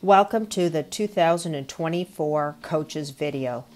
Welcome to the 2024 Coaches video.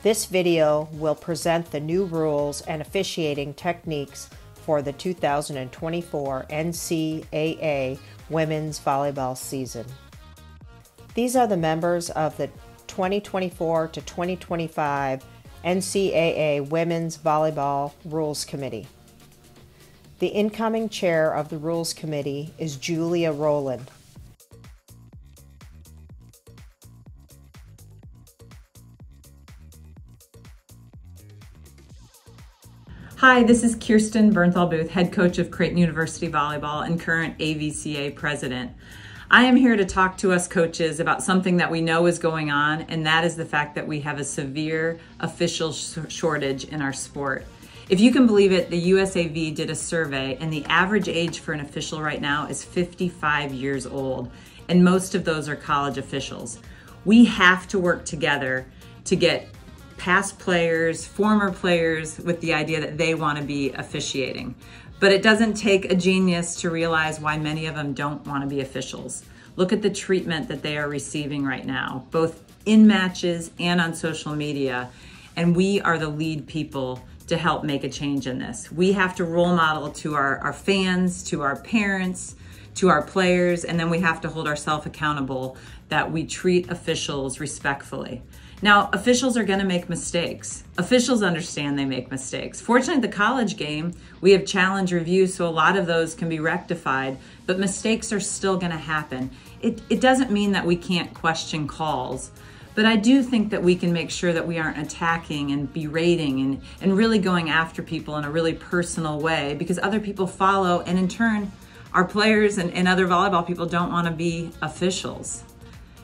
This video will present the new rules and officiating techniques for the 2024 NCAA Women's Volleyball season. These are the members of the 2024 to 2025 NCAA Women's Volleyball Rules Committee. The incoming chair of the Rules Committee is Julia Rowland. Hi, this is Kirsten Bernthal-Booth, head coach of Creighton University Volleyball and current AVCA president. I am here to talk to us coaches about something that we know is going on, and that is the fact that we have a severe official shortage in our sport. If you can believe it, the USAV did a survey, and the average age for an official right now is 55 years old, and most of those are college officials. We have to work together to get past players, former players, with the idea that they want to be officiating. But it doesn't take a genius to realize why many of them don't want to be officials. Look at the treatment that they are receiving right now, both in matches and on social media. And we are the lead people to help make a change in this. We have to role model to our fans, to our parents, to our players, and then we have to hold ourselves accountable that we treat officials respectfully. Now, officials are going to make mistakes. Officials understand they make mistakes. Fortunately, the college game, we have challenge review, so a lot of those can be rectified, but mistakes are still going to happen. It doesn't mean that we can't question calls, but I do think that we can make sure that we aren't attacking and berating and really going after people in a really personal way, because other people follow, and in turn, our players and other volleyball people don't want to be officials.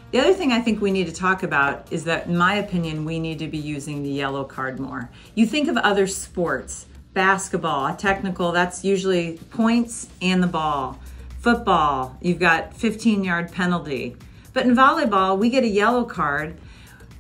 The other thing I think we need to talk about is that, in my opinion, we need to be using the yellow card more. You think of other sports, basketball, technical, that's usually points and the ball. Football, you've got 15-yard penalty. But in volleyball, we get a yellow card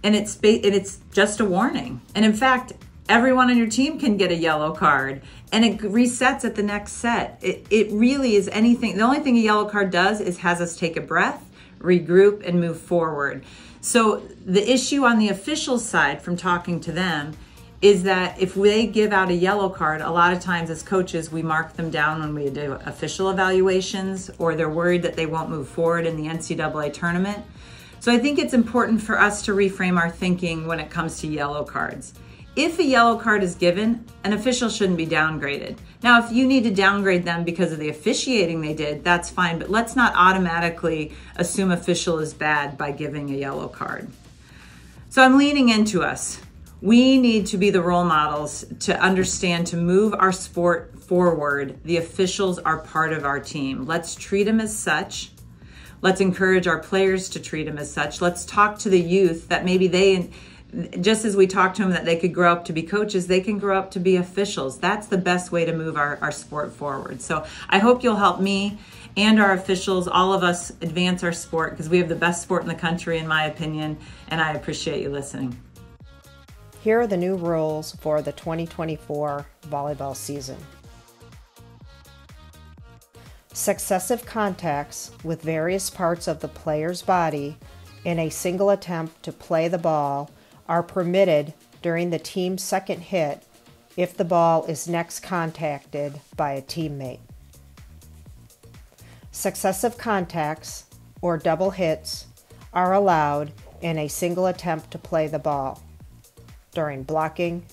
and it's just a warning. And in fact, everyone on your team can get a yellow card and it resets at the next set. It really is anything. The only thing a yellow card does is has us take a breath, regroup, and move forward. So the issue on the official side from talking to them is that if they give out a yellow card, a lot of times as coaches, we mark them down when we do official evaluations, or they're worried that they won't move forward in the NCAA tournament. So I think it's important for us to reframe our thinking when it comes to yellow cards. If a yellow card is given, an official shouldn't be downgraded. Now, if you need to downgrade them because of the officiating they did, that's fine, but let's not automatically assume official is bad by giving a yellow card. So I'm leaning into us. We need to be the role models to understand, to move our sport forward. The officials are part of our team. Let's treat them as such. Let's encourage our players to treat them as such. Let's talk to the youth that maybe just as we talk to them that they could grow up to be coaches, they can grow up to be officials. That's the best way to move our sport forward. So I hope you'll help me and our officials, all of us, advance our sport, because we have the best sport in the country, in my opinion, and I appreciate you listening. Here are the new rules for the 2024 volleyball season. Successive contacts with various parts of the player's body in a single attempt to play the ball are permitted during the team's second hit if the ball is next contacted by a teammate. Successive contacts, or double hits, are allowed in a single attempt to play the ball during blocking,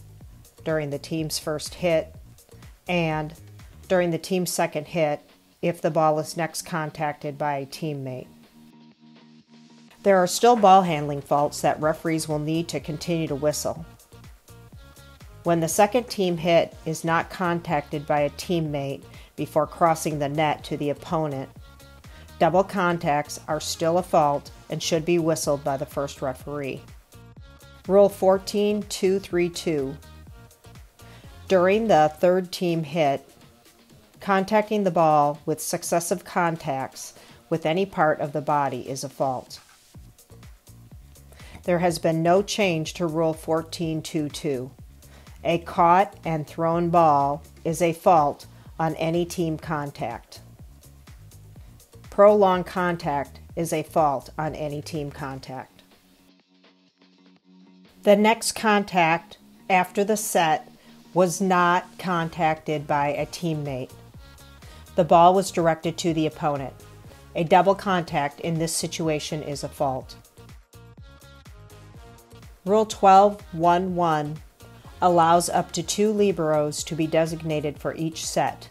during the team's first hit, and during the team's second hit if the ball is next contacted by a teammate. There are still ball handling faults that referees will need to continue to whistle. When the second team hit is not contacted by a teammate before crossing the net to the opponent, double contacts are still a fault and should be whistled by the first referee. Rule 14.232. During the third team hit, contacting the ball with successive contacts with any part of the body is a fault. There has been no change to Rule 14.2.2. A caught and thrown ball is a fault on any team contact. Prolonged contact is a fault on any team contact. The next contact after the set was not contacted by a teammate. The ball was directed to the opponent. A double contact in this situation is a fault. Rule 12.1.1 allows up to 2 liberos to be designated for each set.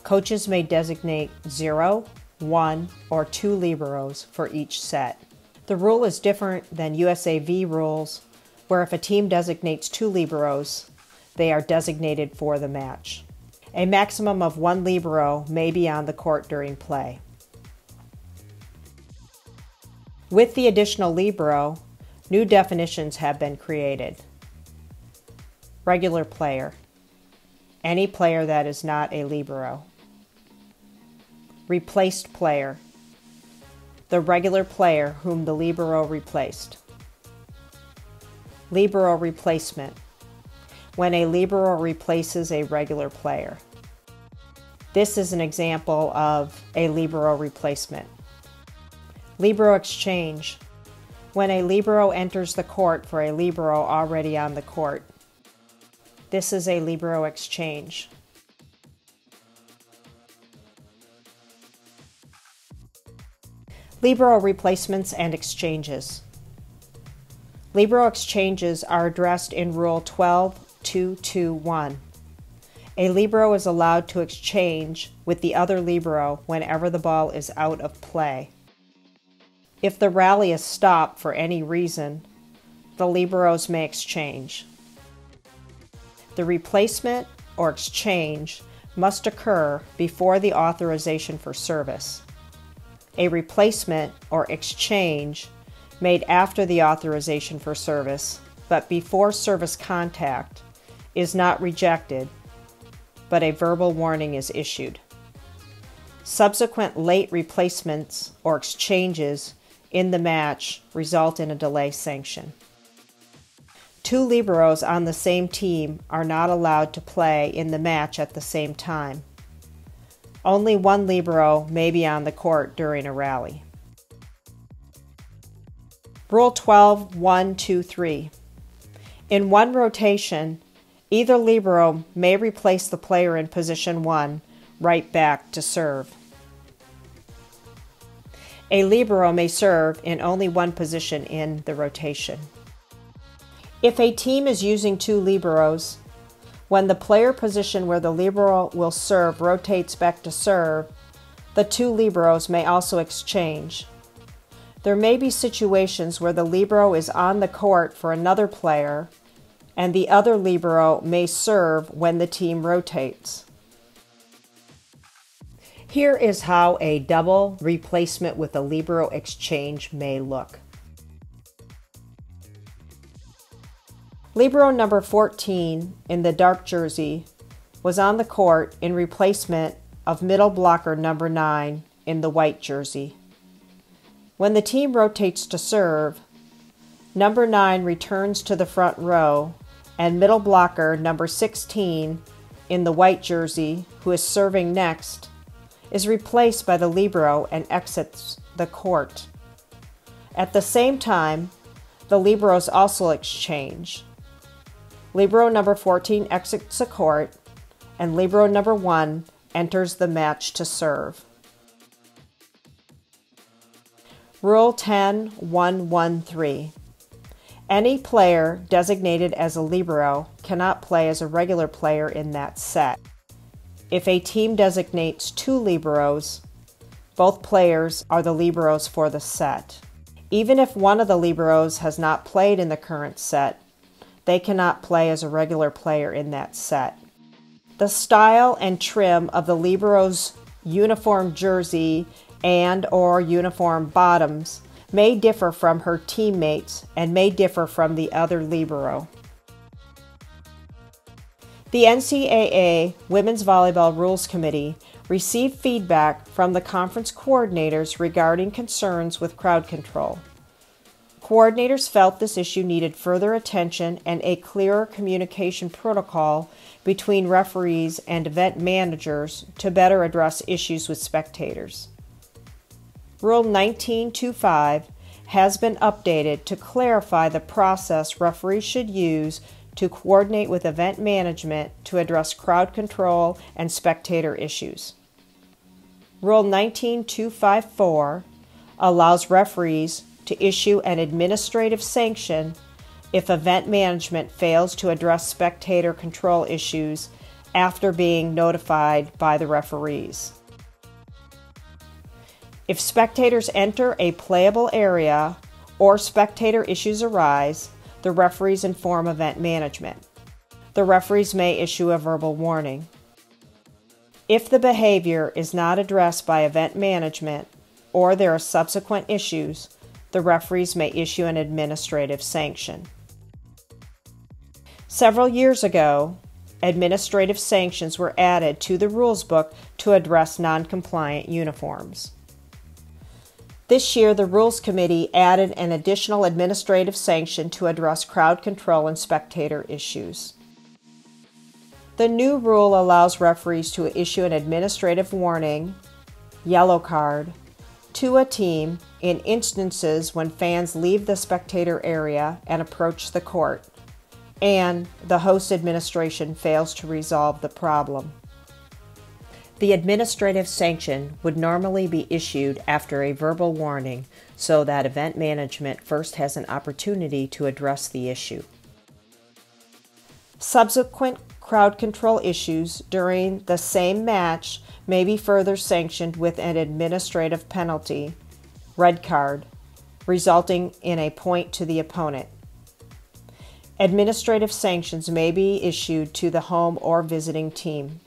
Coaches may designate 0, 1, or 2 liberos for each set. The rule is different than USAV rules, where if a team designates 2 liberos, they are designated for the match. A maximum of 1 libero may be on the court during play. With the additional libero, new definitions have been created. Regular player, any player that is not a libero. Replaced player, the regular player whom the libero replaced. Libero replacement, when a libero replaces a regular player. This is an example of a libero replacement. Libero exchange, when a libero enters the court for a libero already on the court. This is a libero exchange. Libero replacements and exchanges. Libero exchanges are addressed in Rule 12.2.2.1. A libero is allowed to exchange with the other libero whenever the ball is out of play. If the rally is stopped for any reason, the liberos may exchange. The replacement or exchange must occur before the authorization for service. A replacement or exchange made after the authorization for service, but before service contact, is not rejected, but a verbal warning is issued. Subsequent late replacements or exchanges in the match result in a delay sanction. 2 liberos on the same team are not allowed to play in the match at the same time. Only 1 libero may be on the court during a rally. Rule 12.1.2.3. In one rotation, either libero may replace the player in position 1 right back to serve. A libero may serve in only one position in the rotation. If a team is using 2 liberos, when the player position where the libero will serve rotates back to serve, the 2 liberos may also exchange. There may be situations where the libero is on the court for another player, and the other libero may serve when the team rotates. Here is how a double replacement with a libero exchange may look. Libero number 14 in the dark jersey was on the court in replacement of middle blocker number 9 in the white jersey. When the team rotates to serve, number 9 returns to the front row, and middle blocker number 16 in the white jersey, who is serving next, is replaced by the libero and exits the court. At the same time, the liberos also exchange. Libero number 14 exits the court, and libero number 1 enters the match to serve. Rule 10.1.1.3. Any player designated as a libero cannot play as a regular player in that set. If a team designates 2 liberos, both players are the liberos for the set. Even if one of the liberos has not played in the current set, they cannot play as a regular player in that set. The style and trim of the libero's uniform jersey and/or uniform bottoms may differ from her teammates and may differ from the other libero. The NCAA Women's Volleyball Rules Committee received feedback from the conference coordinators regarding concerns with crowd control. Coordinators felt this issue needed further attention and a clearer communication protocol between referees and event managers to better address issues with spectators. Rule 1925 has been updated to clarify the process referees should use to coordinate with event management to address crowd control and spectator issues. Rule 19254 allows referees to issue an administrative sanction if event management fails to address spectator control issues after being notified by the referees. If spectators enter a playable area or spectator issues arise, the referees inform event management. The referees may issue a verbal warning. If the behavior is not addressed by event management or there are subsequent issues, the referees may issue an administrative sanction. Several years ago, administrative sanctions were added to the rules book to address non-compliant uniforms. This year, the Rules Committee added an additional administrative sanction to address crowd control and spectator issues. The new rule allows referees to issue an administrative warning, yellow card, to a team in instances when fans leave the spectator area and approach the court, and the host administration fails to resolve the problem. The administrative sanction would normally be issued after a verbal warning so that event management first has an opportunity to address the issue. Subsequent crowd control issues during the same match may be further sanctioned with an administrative penalty, red card, resulting in a point to the opponent. Administrative sanctions may be issued to the home or visiting team.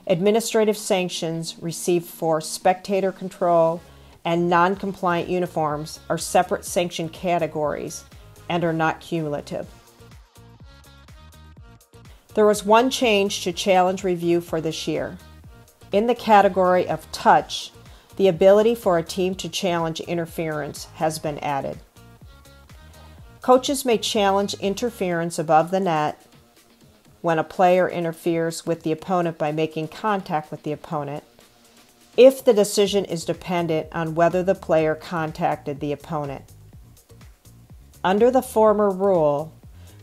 Administrative sanctions received for spectator control and non-compliant uniforms are separate sanction categories and are not cumulative. There was one change to challenge review for this year. In the category of touch, the ability for a team to challenge interference has been added. Coaches may challenge interference above the net when a player interferes with the opponent by making contact with the opponent, if the decision is dependent on whether the player contacted the opponent. Under the former rule,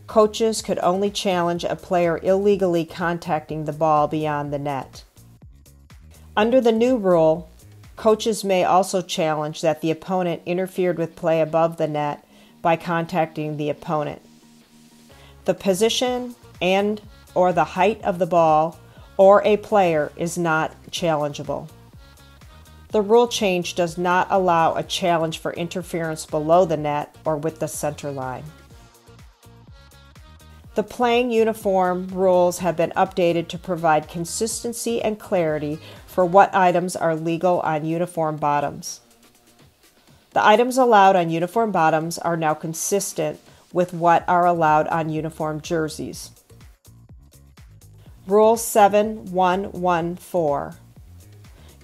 coaches could only challenge a player illegally contacting the ball beyond the net. Under the new rule, coaches may also challenge that the opponent interfered with play above the net by contacting the opponent. The position and or the height of the ball or a player is not challengeable. The rule change does not allow a challenge for interference below the net or with the center line. The playing uniform rules have been updated to provide consistency and clarity for what items are legal on uniform bottoms. The items allowed on uniform bottoms are now consistent with what are allowed on uniform jerseys. Rule 7114.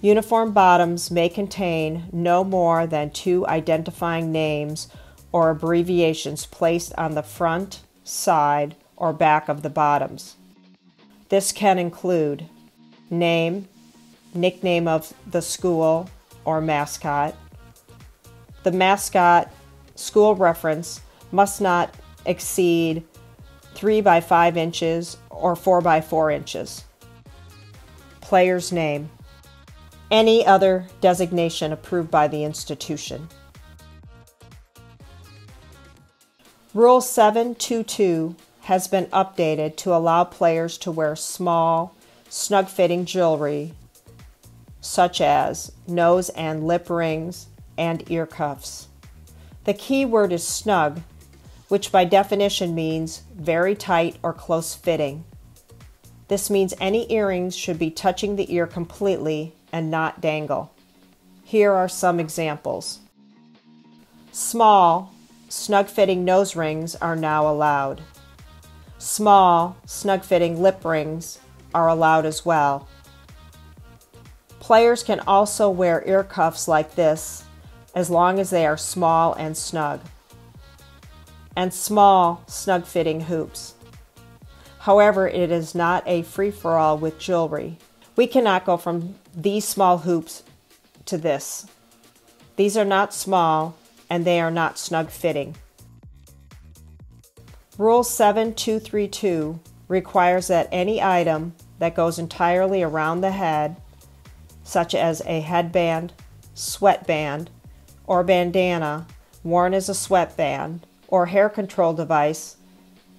Uniform bottoms may contain no more than 2 identifying names or abbreviations placed on the front, side, or back of the bottoms. This can include name, nickname of the school or mascot. The mascot school reference must not exceed 3 by 5 inches or 4 by 4 inches. Player's name. Any other designation approved by the institution. Rule 722 has been updated to allow players to wear small, snug-fitting jewelry such as nose and lip rings and ear cuffs. The key word is snug, which by definition means very tight or close fitting. This means any earrings should be touching the ear completely and not dangle. Here are some examples. Small, snug-fitting nose rings are now allowed. Small, snug-fitting lip rings are allowed as well. Players can also wear ear cuffs like this as long as they are small and snug. And small, snug-fitting hoops. However, it is not a free-for-all with jewelry. We cannot go from these small hoops to this. These are not small and they are not snug-fitting. Rule 7232 requires that any item that goes entirely around the head, such as a headband, sweatband, or bandana worn as a sweatband, or hair control device,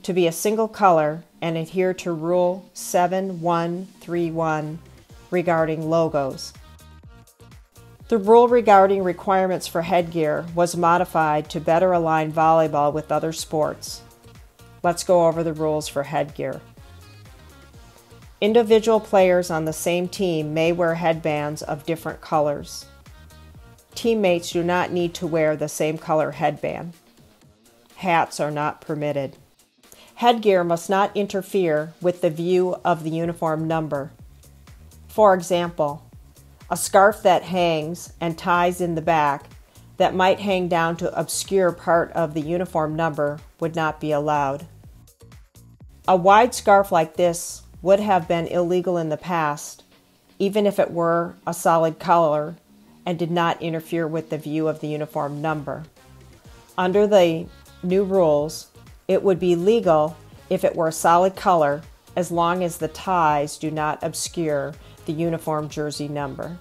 to be a single color and adhere to Rule 7131 regarding logos. The rule regarding requirements for headgear was modified to better align volleyball with other sports. Let's go over the rules for headgear. Individual players on the same team may wear headbands of different colors. Teammates do not need to wear the same color headband. Hats are not permitted. Headgear must not interfere with the view of the uniform number. For example, a scarf that hangs and ties in the back that might hang down to obscure part of the uniform number would not be allowed. A wide scarf like this would have been illegal in the past, even if it were a solid color and did not interfere with the view of the uniform number. Under the new rules, it would be legal if it were a solid color as long as the ties do not obscure the uniform jersey number.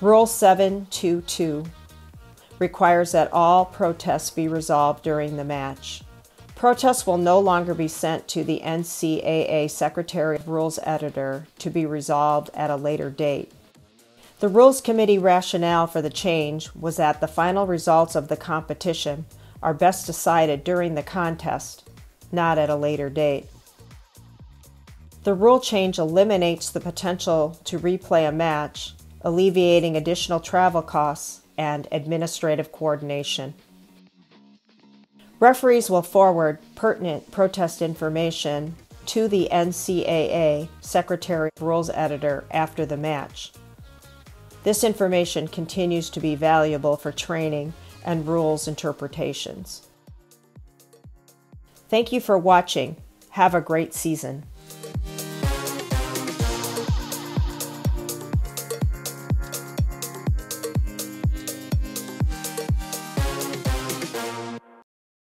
Rule 722 requires that all protests be resolved during the match. Protests will no longer be sent to the NCAA Secretary of Rules Editor to be resolved at a later date. The Rules Committee rationale for the change was that the final results of the competition are best decided during the contest, not at a later date. The rule change eliminates the potential to replay a match, alleviating additional travel costs and administrative coordination. Referees will forward pertinent protest information to the NCAA Secretary of Rules Editor after the match. This information continues to be valuable for training and rules interpretations. Thank you for watching. Have a great season.